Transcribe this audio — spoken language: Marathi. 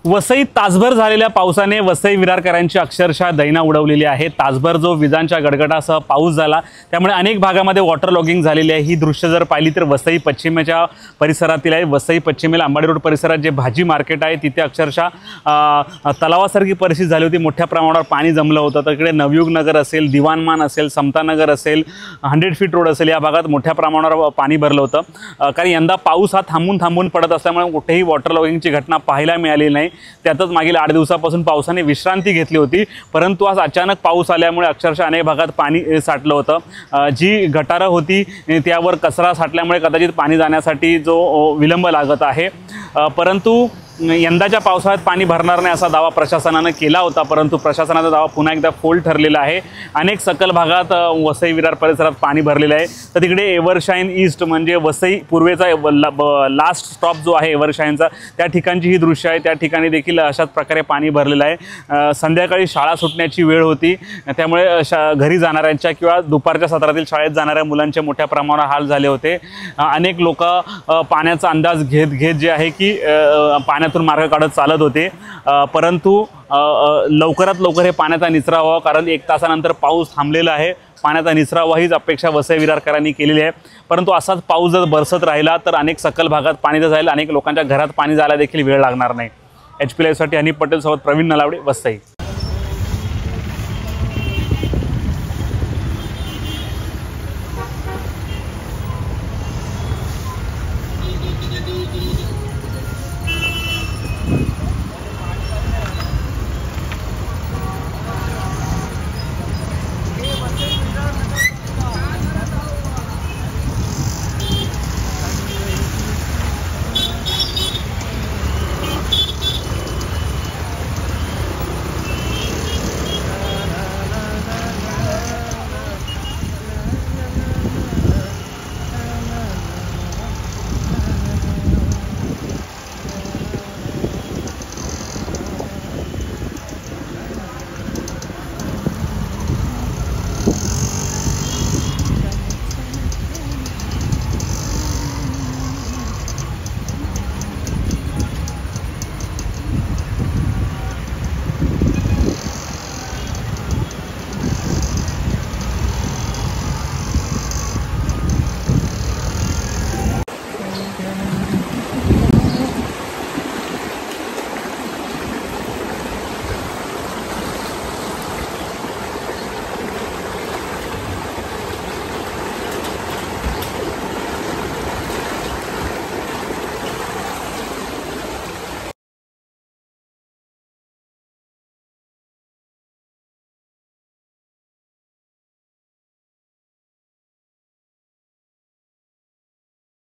वसईत तासभर झालेल्या पावसाने वसई विरारकरांची अक्षरशः दैना उडवलेली आहे। तासभर जो विजांच्या गडगडासह पाऊस झाला त्यामुळे अनेक भागामध्ये वॉटर लॉगिंग झालेली आहे। ही दृश्य जर पाहिली तर वसई पश्चिमेच्या परिसरातील आहे। वसई पश्चिमेला अंबाडी रोड परिसरात जे भाजी मार्केट आहे तिथे अक्षरशः तलावासारखी परिस्थिती झाली होती। मोठ्या प्रमाणावर पाणी जमलं होतं। तर इकडे नवयुग नगर असेल, दिवानमान असेल, समतानगर असेल, 100 फीट रोड असेल, या भागात मोठ्या प्रमाणावर पाणी भरलं होतं। कारण यंदा पाऊस हा थांबून पडत असल्यामुळे कुठेही वॉटर लॉगिंगची घटना पाहायला मिळाली नाही। त्यातच मागील 8 दिवसापासून पावसाने विश्रांती घेतली होती, परंतु आज अचानक पाऊस आल्यामुळे अक्षरशः अनेक भागात पाणी साठलं होतं। जी गटारं होती त्यावर कचरा साठल्यामुळे कदाचित पाणी जाण्यासाठी जो विलंब लागत आहे। परंतु यंदाच्या पावसाळ्यात पाणी भरणार नाही असा दावा प्रशासनाने केला होता, परंतु प्रशासनाचा दावा पुन्हा एकदा फोल ठरलेला आहे। अनेक सकल भागात वसई विरार परिसरात पाणी भरलेलं आहे। तर तिकडे एव्हरशाईन ईस्ट म्हणजे वसई पूर्वेचा लास्ट स्टॉप जो आहे एव्हरशाईनचा, त्या ठिकाणची ही दृश्य आहे। त्या ठिकाणी देखील अशाच प्रकारे पाणी भरलेलं आहे। संध्याकाळी शाळा सुटण्याची वेळ होती, त्यामुळे घरी जाणाऱ्यांच्या किंवा दुपारच्या सत्रातील शाळेत जाणाऱ्या मुलांचे मोठ्या प्रमाणावर हाल झाले होते। अनेक लोक पाण्याचा अंदाज घेत जे आहे की पाण्यातून मार्ग काढत चालत होते, परंतु लवकरात लवकर हे पाण्याचा निचरा व्हावा, कारण 1 तासानंतर पाऊस थांबलेला आहे। पाण्याचा निचरा व्हावा हीच अपेक्षा वसई विरारकरांनी केलेली आहे। परंतु असाच पाऊस जर बरसत राहिला तर अनेक सकल भागात पाणी जाईल, अनेक लोकांच्या घरात पाणी जायला देखील वेळ लागणार नाही। HP लाईव्हसाठी हनी पटेल सोबत प्रवीण नलावडे, वसई।